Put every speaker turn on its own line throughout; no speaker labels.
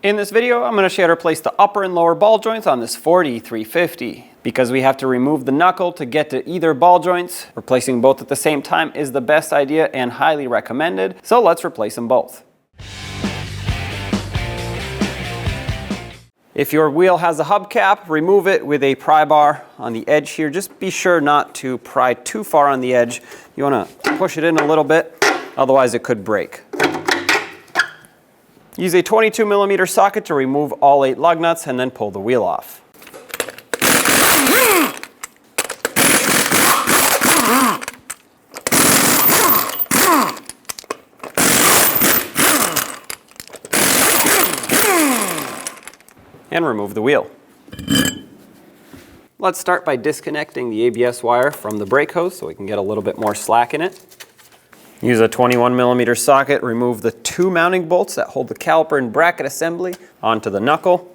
In this video, I'm going to show you how to replace the upper and lower ball joints on this Ford E-350. Because we have to remove the knuckle to get to either ball joints, replacing both at the same time is the best idea and highly recommended. So let's replace them both. If your wheel has a hubcap, remove it with a pry bar on the edge here. Just be sure not to pry too far on the edge. You want to push it in a little bit, otherwise it could break. Use a 22mm socket to remove all 8 lug nuts and then pull the wheel off. And remove the wheel. Let's start by disconnecting the ABS wire from the brake hose so we can get a little bit more slack in it. Use a 21mm socket, remove the 2 mounting bolts that hold the caliper and bracket assembly onto the knuckle.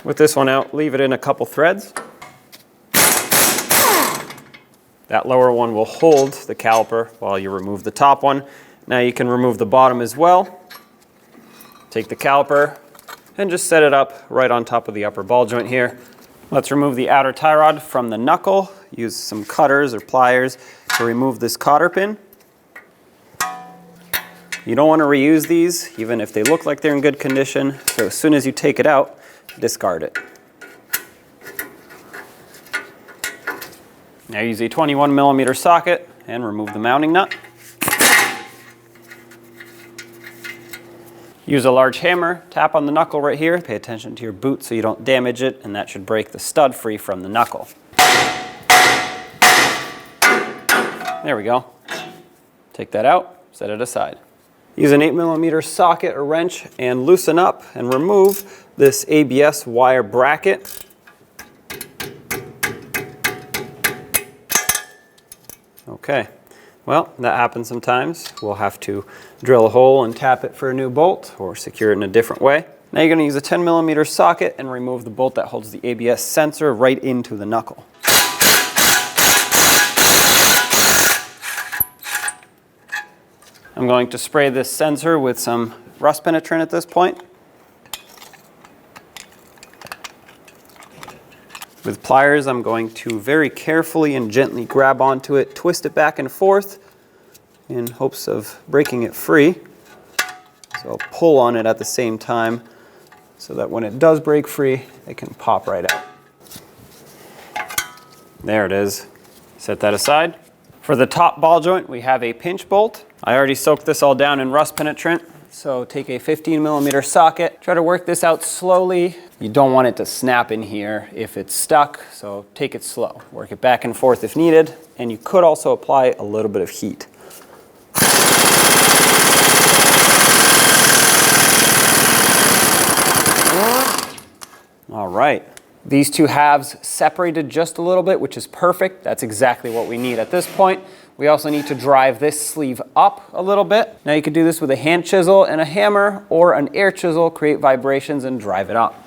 With this one out, leave it in a couple threads. That lower one will hold the caliper while you remove the top one. Now you can remove the bottom as well. Take the caliper and just set it up right on top of the upper ball joint here. Let's remove the outer tie rod from the knuckle. Use some cutters or pliers to remove this cotter pin. You don't want to reuse these, even if they look like they're in good condition. So as soon as you take it out, discard it. Now use a 21mm socket and remove the mounting nut. Use a large hammer, tap on the knuckle right here. Pay attention to your boot so you don't damage it, and that should break the stud free from the knuckle. There we go. Take that out, set it aside. Use an 8mm socket or wrench and loosen up and remove this ABS wire bracket. Okay. Well, that happens sometimes. We'll have to drill a hole and tap it for a new bolt or secure it in a different way. Now you're going to use a 10mm socket and remove the bolt that holds the ABS sensor right into the knuckle. I'm going to spray this sensor with some rust penetrant at this point. With pliers, I'm going to very carefully and gently grab onto it, twist it back and forth in hopes of breaking it free. So I'll pull on it at the same time so that when it does break free, it can pop right out. There it is. Set that aside. For the top ball joint, we have a pinch bolt. I already soaked this all down in rust penetrant. So take a 15mm socket, try to work this out slowly. You don't want it to snap in here if it's stuck, so take it slow. Work it back and forth if needed, and you could also apply a little bit of heat. All right, these two halves separated just a little bit, which is perfect. That's exactly what we need at this point. We also need to drive this sleeve up a little bit. Now you can do this with a hand chisel and a hammer or an air chisel, create vibrations and drive it up.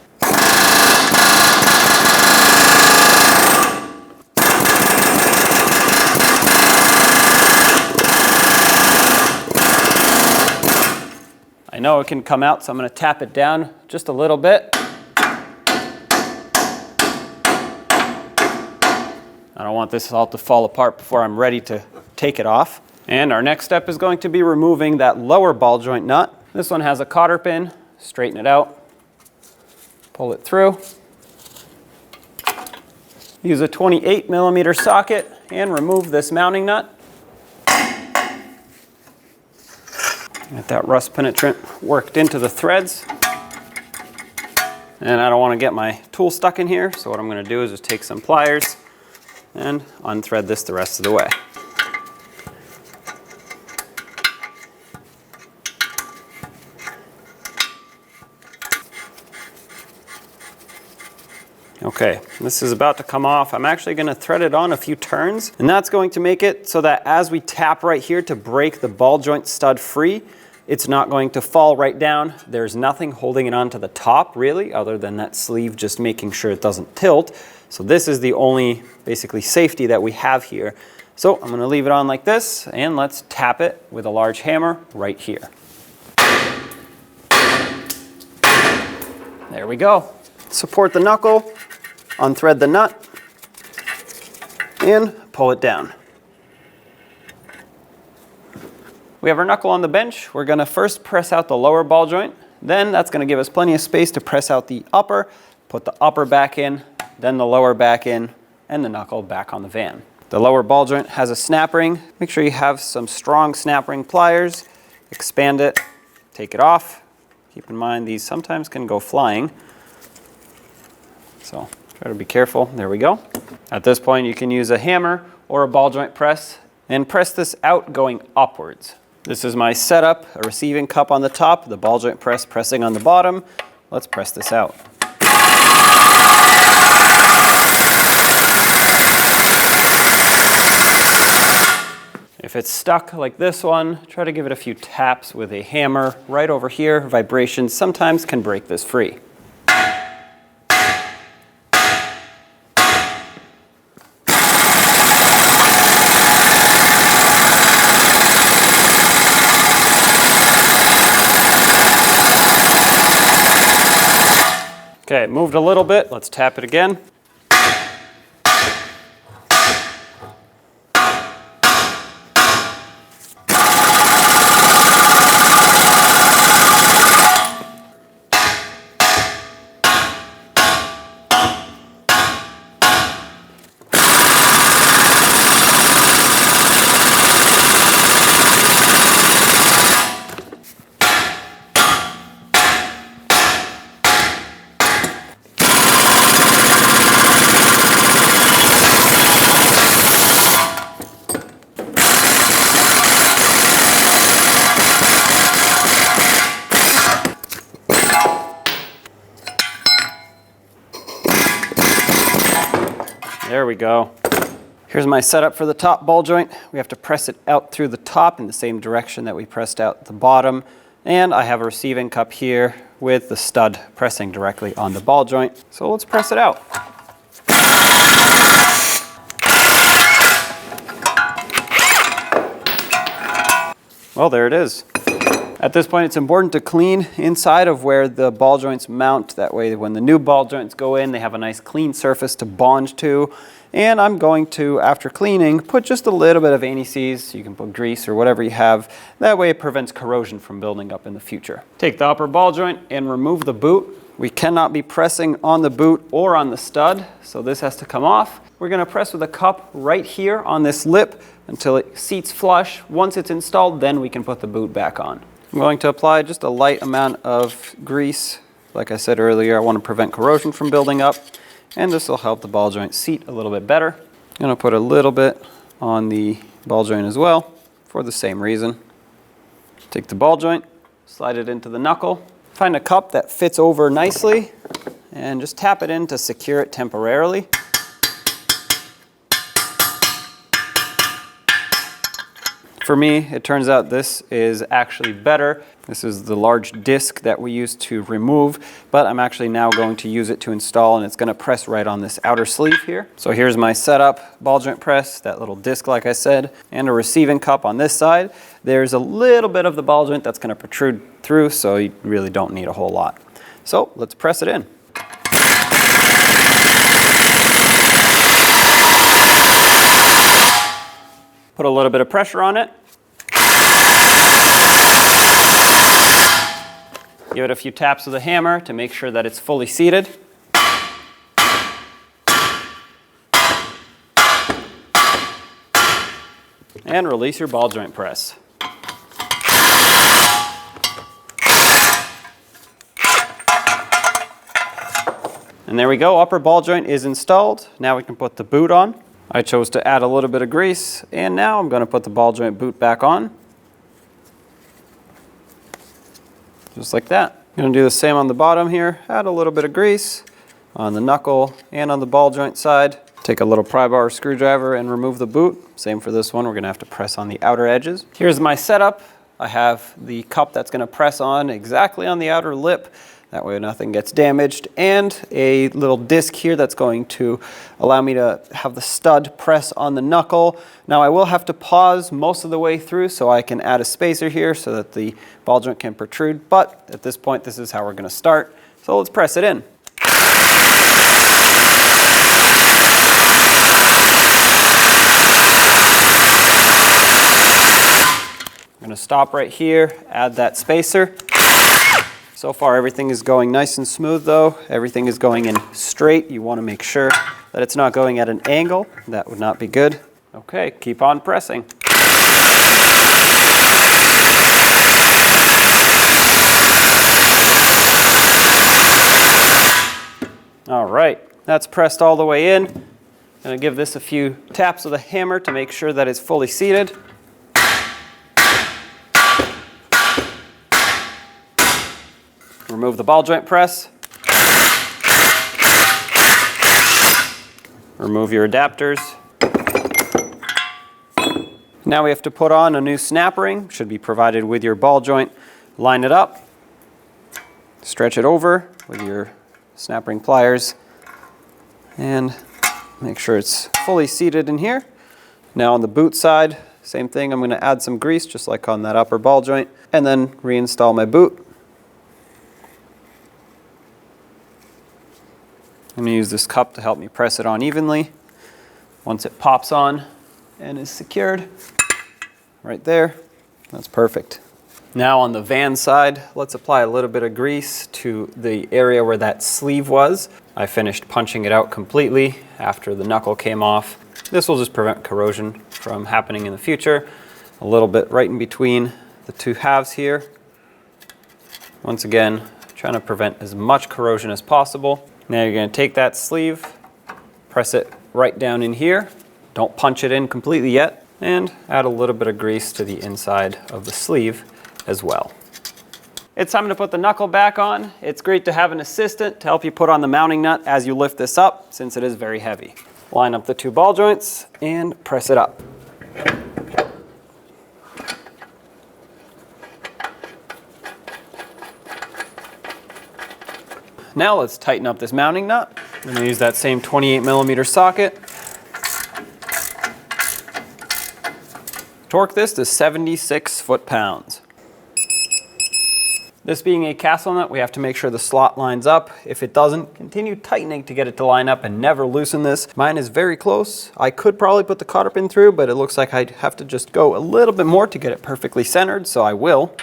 I know it can come out, so I'm going to tap it down just a little bit. I don't want this all to fall apart before I'm ready to take it off. And our next step is going to be removing that lower ball joint nut. This one has a cotter pin. Straighten it out. Pull it through. Use a 28mm socket and remove this mounting nut. Get that rust penetrant worked into the threads. And I don't want to get my tool stuck in here, so what I'm going to do is just take some pliers and unthread this the rest of the way. Okay, this is about to come off. I'm actually going to thread it on a few turns, and that's going to make it so that as we tap right here to break the ball joint stud free, it's not going to fall right down. There's nothing holding it onto the top really, other than that sleeve just making sure it doesn't tilt. So this is the only basically safety that we have here. So I'm going to leave it on like this, and let's tap it with a large hammer right here. There we go. Support the knuckle, unthread the nut, and pull it down. We have our knuckle on the bench. We're gonna first press out the lower ball joint. Then that's gonna give us plenty of space to press out the upper, put the upper back in, then the lower back in, and the knuckle back on the van. The lower ball joint has a snap ring. Make sure you have some strong snap ring pliers. Expand it, take it off. Keep in mind these sometimes can go flying. So try to be careful. There we go. At this point you can use a hammer or a ball joint press and press this out going upwards. This is my setup, a receiving cup on the top, the ball joint press pressing on the bottom. Let's press this out. If it's stuck like this one, try to give it a few taps with a hammer right over here. Vibrations sometimes can break this free. Okay, it moved a little bit. Let's tap it again. There we go. Here's my setup for the top ball joint. We have to press it out through the top in the same direction that we pressed out the bottom. And I have a receiving cup here with the stud pressing directly on the ball joint. So let's press it out. Well, there it is. At this point, it's important to clean inside of where the ball joints mount. That way, when the new ball joints go in, they have a nice clean surface to bond to. And I'm going to, after cleaning, put just a little bit of anti-seize. You can put grease or whatever you have. That way, it prevents corrosion from building up in the future. Take the upper ball joint and remove the boot. We cannot be pressing on the boot or on the stud, so this has to come off. We're going to press with a cup right here on this lip until it seats flush. Once it's installed, then we can put the boot back on. I'm going to apply just a light amount of grease. Like I said earlier, I want to prevent corrosion from building up, and this will help the ball joint seat a little bit better. I'm going to put a little bit on the ball joint as well for the same reason. Take the ball joint, slide it into the knuckle, find a cup that fits over nicely, and just tap it in to secure it temporarily. For me, it turns out this is actually better. This is the large disc that we used to remove, but I'm actually now going to use it to install, and it's going to press right on this outer sleeve here. So here's my setup, ball joint press, that little disc like I said, and a receiving cup on this side. There's a little bit of the ball joint that's going to protrude through, so you really don't need a whole lot. So let's press it in. Put a little bit of pressure on it. Give it a few taps with a hammer to make sure that it's fully seated. And release your ball joint press. And there we go, upper ball joint is installed. Now we can put the boot on. I chose to add a little bit of grease, and now I'm going to put the ball joint boot back on. Just like that. I'm going to do the same on the bottom here. Add a little bit of grease on the knuckle and on the ball joint side. Take a little pry bar screwdriver and remove the boot. Same for this one. We're going to have to press on the outer edges. Here's my setup. I have the cup that's going to press on exactly on the outer lip. That way nothing gets damaged, and a little disc here that's going to allow me to have the stud press on the knuckle. Now I will have to pause most of the way through so I can add a spacer here so that the ball joint can protrude, but at this point this is how we're going to start. So let's press it in. I'm going to stop right here, add that spacer. So far everything is going nice and smooth though. Everything is going in straight. You want to make sure that it's not going at an angle. That would not be good. Okay, keep on pressing. All right, that's pressed all the way in. I'm going to give this a few taps with a hammer to make sure that it's fully seated. Remove the ball joint press. Remove your adapters. Now we have to put on a new snap ring. Should be provided with your ball joint. Line it up. Stretch it over with your snap ring pliers. And make sure it's fully seated in here. Now on the boot side, same thing. I'm going to add some grease just like on that upper ball joint. And then reinstall my boot. I'm going to use this cup to help me press it on evenly. Once it pops on and is secured, right there, that's perfect. Now on the van side, let's apply a little bit of grease to the area where that sleeve was. I finished punching it out completely after the knuckle came off. This will just prevent corrosion from happening in the future. A little bit right in between the two halves here. Once again, trying to prevent as much corrosion as possible. Now you're going to take that sleeve, press it right down in here. Don't punch it in completely yet. And add a little bit of grease to the inside of the sleeve as well. It's time to put the knuckle back on. It's great to have an assistant to help you put on the mounting nut as you lift this up, since it is very heavy. Line up the two ball joints and press it up. Now let's tighten up this mounting nut. I'm going to use that same 28mm socket. Torque this to 76 foot-pounds. This being a castle nut, we have to make sure the slot lines up. If it doesn't, continue tightening to get it to line up and never loosen this. Mine is very close. I could probably put the cotter pin through, but it looks like I'd have to just go a little bit more to get it perfectly centered, so I will.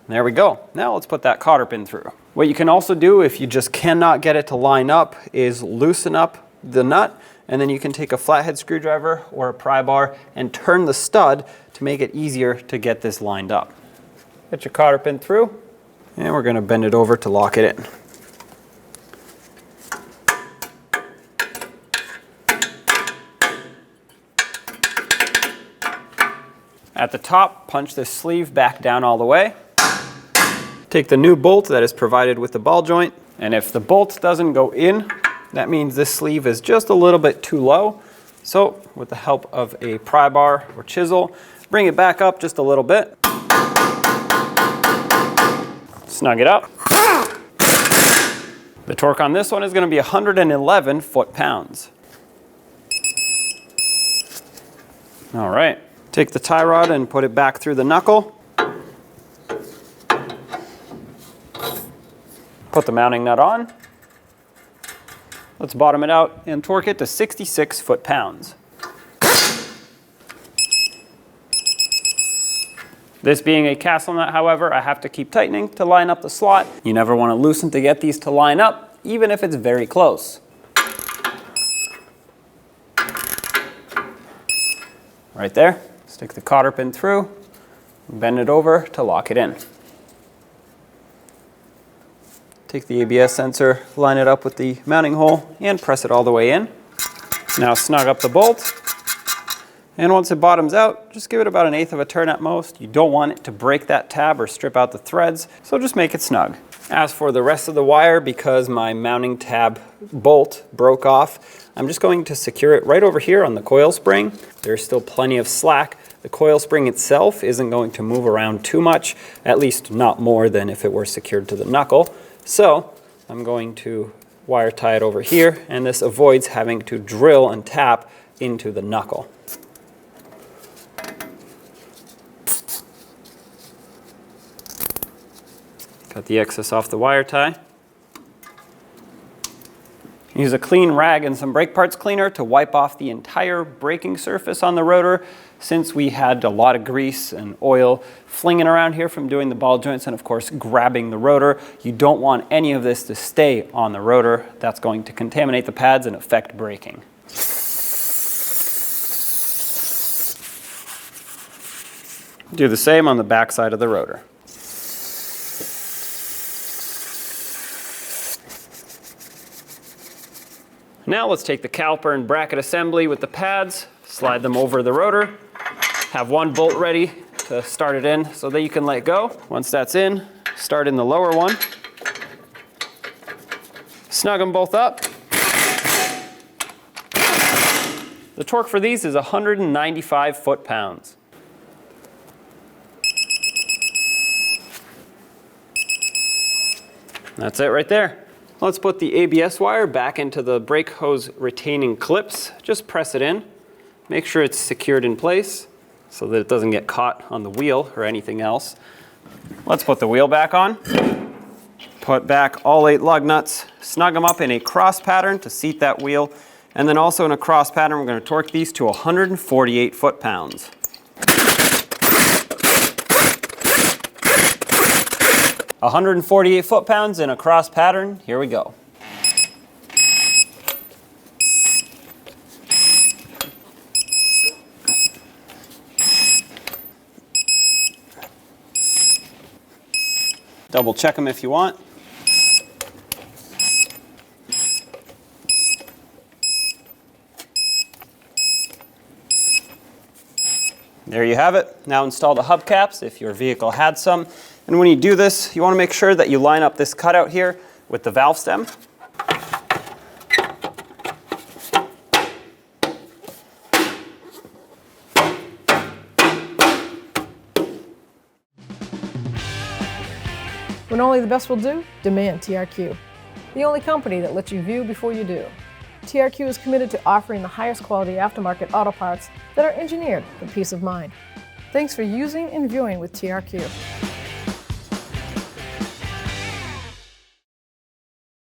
There we go. Now let's put that cotter pin through. What you can also do if you just cannot get it to line up is loosen up the nut, and then you can take a flathead screwdriver or a pry bar and turn the stud to make it easier to get this lined up. Get your cotter pin through, and we're going to bend it over to lock it in. At the top, punch this sleeve back down all the way. Take the new bolt that is provided with the ball joint, and if the bolt doesn't go in, that means this sleeve is just a little bit too low. So with the help of a pry bar or chisel, bring it back up just a little bit. Snug it up. The torque on this one is going to be 111 foot-pounds. All right, take the tie rod and put it back through the knuckle. Put the mounting nut on. Let's bottom it out and torque it to 66 foot-pounds. This being a castle nut, however, I have to keep tightening to line up the slot. You never want to loosen to get these to line up, even if it's very close. Right there. Stick the cotter pin through, bend it over to lock it in. Take the ABS sensor, line it up with the mounting hole, and press it all the way in. Now snug up the bolt. And once it bottoms out, just give it about 1/8 of a turn at most. You don't want it to break that tab or strip out the threads, so just make it snug. As for the rest of the wire, because my mounting tab bolt broke off, I'm just going to secure it right over here on the coil spring. There's still plenty of slack. The coil spring itself isn't going to move around too much, at least not more than if it were secured to the knuckle. So I'm going to wire tie it over here, and this avoids having to drill and tap into the knuckle. Cut the excess off the wire tie. Use a clean rag and some brake parts cleaner to wipe off the entire braking surface on the rotor, since we had a lot of grease and oil flinging around here from doing the ball joints and of course grabbing the rotor. You don't want any of this to stay on the rotor. That's going to contaminate the pads and affect braking. Do the same on the back side of the rotor. Now let's take the caliper and bracket assembly with the pads, slide them over the rotor, have one bolt ready to start it in so that you can let go. Once that's in, start in the lower one. Snug them both up. The torque for these is 195 foot-pounds. That's it right there. Let's put the ABS wire back into the brake hose retaining clips. Just press it in. Make sure it's secured in place so that it doesn't get caught on the wheel or anything else. Let's put the wheel back on. Put back all 8 lug nuts. Snug them up in a cross pattern to seat that wheel. And then also in a cross pattern, we're going to torque these to 148 foot-pounds. 148 foot-pounds in a cross pattern. Here we go. Double check them if you want. There you have it. Now install the hubcaps if your vehicle had some. And when you do this, you want to make sure that you line up this cutout here with the valve stem.
When only the best will do, demand TRQ. The only company that lets you view before you do. TRQ is committed to offering the highest quality aftermarket auto parts that are engineered for peace of mind. Thanks for using and viewing with TRQ.